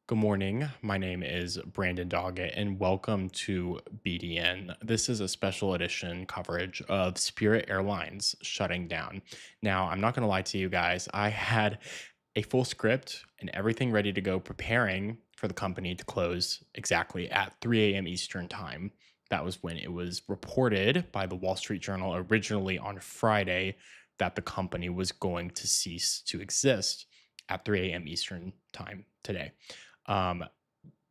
Good morning. My name is Brandon Doggett, and welcome to BDN. This is a special edition coverage of Spirit Airlines shutting down. Now, I'm not going to lie to you guys. I had a full script and everything ready to go, preparing for the company to close exactly at 3 a.m. Eastern Time. That was when it was reported by the Wall Street Journal originally on Friday that the company was going to cease to exist at 3 a.m. Eastern Time today. Um,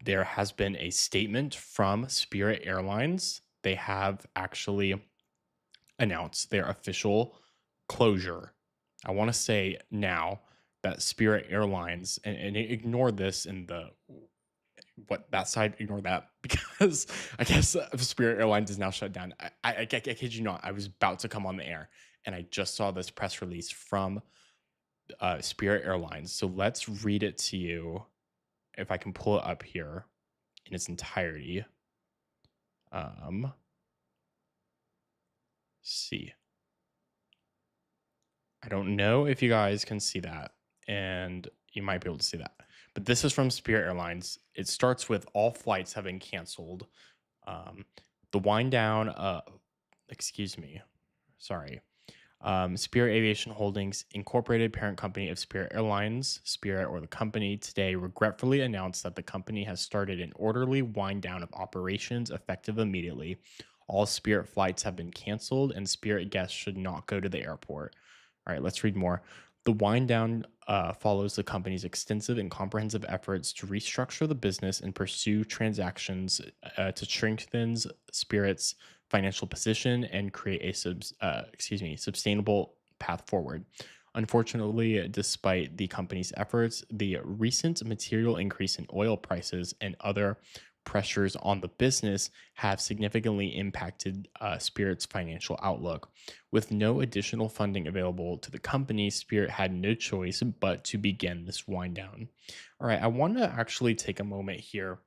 there has been a statement from Spirit Airlines. They have actually announced their official closure. I want to say now that Spirit Airlines, and ignore this in the what that side, ignore that because I guess Spirit Airlines is now shut down. I kid you not, I was about to come on the air and I just saw this press release from Spirit Airlines. So let's read it to you if I can pull it up here in its entirety. Um, see. I don't know if you guys can see that, and you might be able to see that. But this is from Spirit Airlines. It starts with all flights have been canceled. Um, the wind down, excuse me, sorry. Spirit Aviation Holdings Incorporated, parent company of Spirit Airlines, Spirit or the company, today regretfully announced that the company has started an orderly wind down of operations effective immediately. All Spirit flights have been canceled, and Spirit guests should not go to the airport. All right, let's read more. The wind down follows the company's extensive and comprehensive efforts to restructure the business and pursue transactions to strengthen Spirit's financial position and create a sustainable path forward. Unfortunately, despite the company's efforts, the recent material increase in oil prices and other pressures on the business have significantly impacted Spirit's financial outlook. With no additional funding available to the company, Spirit had no choice but to begin this wind down. All right, I want to actually take a moment here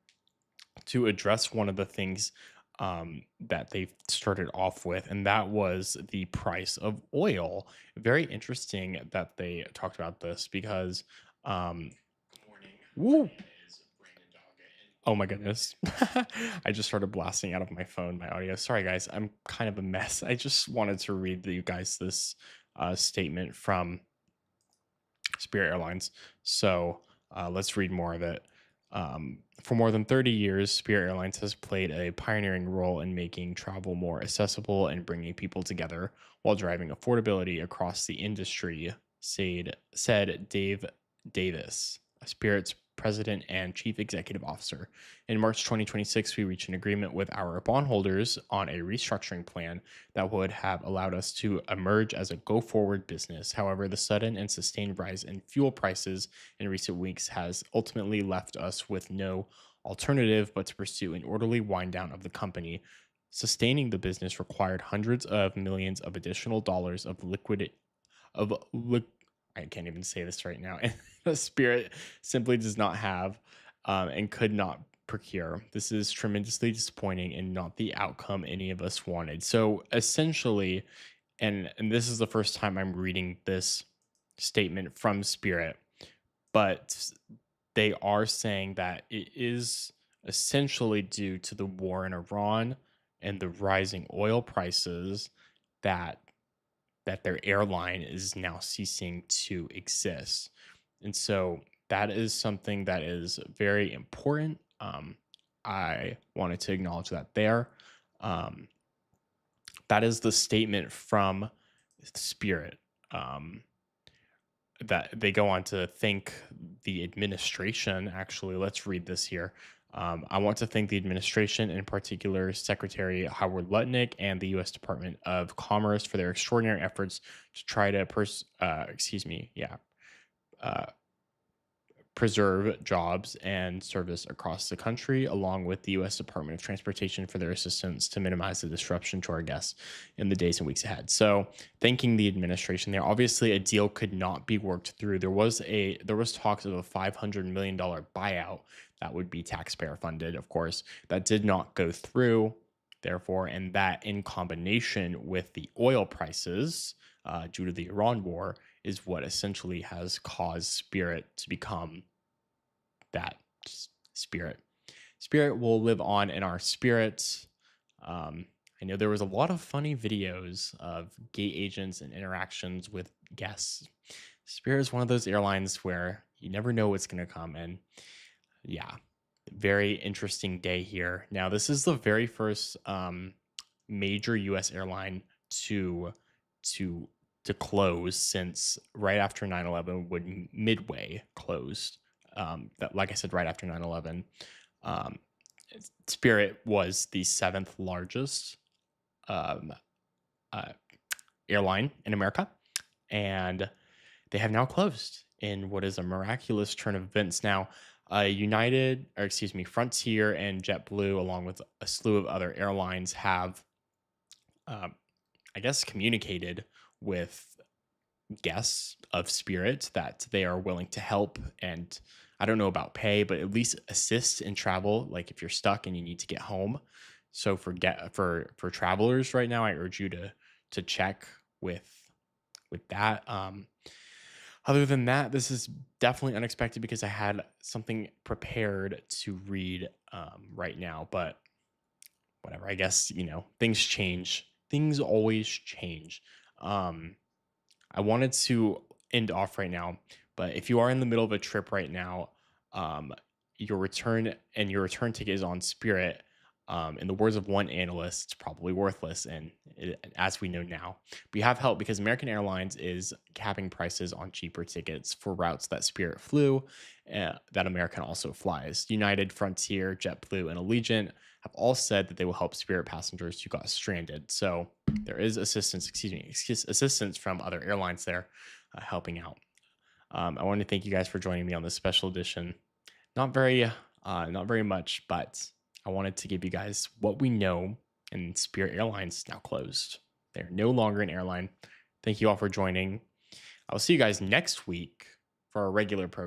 to address one of the things that they started off with, and that was the price of oil. Very interesting that they talked about this because, good morning. My Woo! name is Brandon Doggett. Oh my goodness. I just started blasting out of my phone my audio. Sorry, guys. I'm kind of a mess. I just wanted to read you guys this statement from Spirit Airlines. So let's read more of it. For more than 30 years, Spirit Airlines has played a pioneering role in making travel more accessible and bringing people together while driving affordability across the industry, said Dave Davis, Spirit's president and chief executive officer. In March 2026, we reached an agreement with our bondholders on a restructuring plan that would have allowed us to emerge as a go forward business. However, the sudden and sustained rise in fuel prices in recent weeks has ultimately left us with no alternative but to pursue an orderly wind down of the company. Sustaining the business required hundreds of millions of additional dollars of liquid of li- I can't even say this right now. And the Spirit simply does not have and could not procure. This is tremendously disappointing and not the outcome any of us wanted. So essentially, and this is the first time I'm reading this statement from Spirit, but they are saying that it is essentially due to the war in Iran and the rising oil prices that their airline is now ceasing to exist. And so that is something that is very important. I wanted to acknowledge that there. Um, that is the statement from Spirit. That they go on to thank the administration. Actually, let's read this here. I want to thank the administration, in particular Secretary Howard Lutnick and the U.S. Department of Commerce for their extraordinary efforts to try to, uh, preserve jobs and service across the country, along with the U.S. Department of Transportation for their assistance to minimize the disruption to our guests in the days and weeks ahead. So, thanking the administration there. Obviously, a deal could not be worked through. There was talks of a $500 million buyout that would be taxpayer funded, of course. That did not go through. Therefore, and that in combination with the oil prices due to the Iran war is what essentially has caused Spirit to become that Spirit. Spirit will live on in our spirits. Um, I know there was a lot of funny videos of gate agents and interactions with guests. Spirit is one of those airlines where you never know what's going to come. And yeah, very interesting day here. Now, this is the very first major U.S. airline to to to close since right after 9/11, when Midway closed. That, like I said, right after 9/11, um, Spirit was the seventh largest um, uh, airline in America, and they have now closed in what is a miraculous turn of events. Now, Frontier and JetBlue, along with a slew of other airlines, have, um, I guess, communicated with guests of Spirit that they are willing to help. And I don't know about pay, but at least assist in travel. Like if you're stuck and you need to get home. So for travelers right now, I urge you to check with that. Other than that, this is definitely unexpected because I had something prepared to read right now, but whatever. I guess, things change. Things always change. Um, I wanted to end off right now, but if you are in the middle of a trip right now, um, your return ticket is on Spirit. In the words of one analyst, it's probably worthless, and as we know now, we have help because American Airlines is capping prices on cheaper tickets for routes that Spirit flew, that American also flies. United, Frontier, JetBlue, and Allegiant have all said that they will help Spirit passengers who got stranded. So there is assistance from other airlines there, helping out. I want to thank you guys for joining me on this special edition. Not very much, but I wanted to give you guys what we know. And Spirit Airlines is now closed. They're no longer an airline. Thank you all for joining. I'll see you guys next week for our regular program.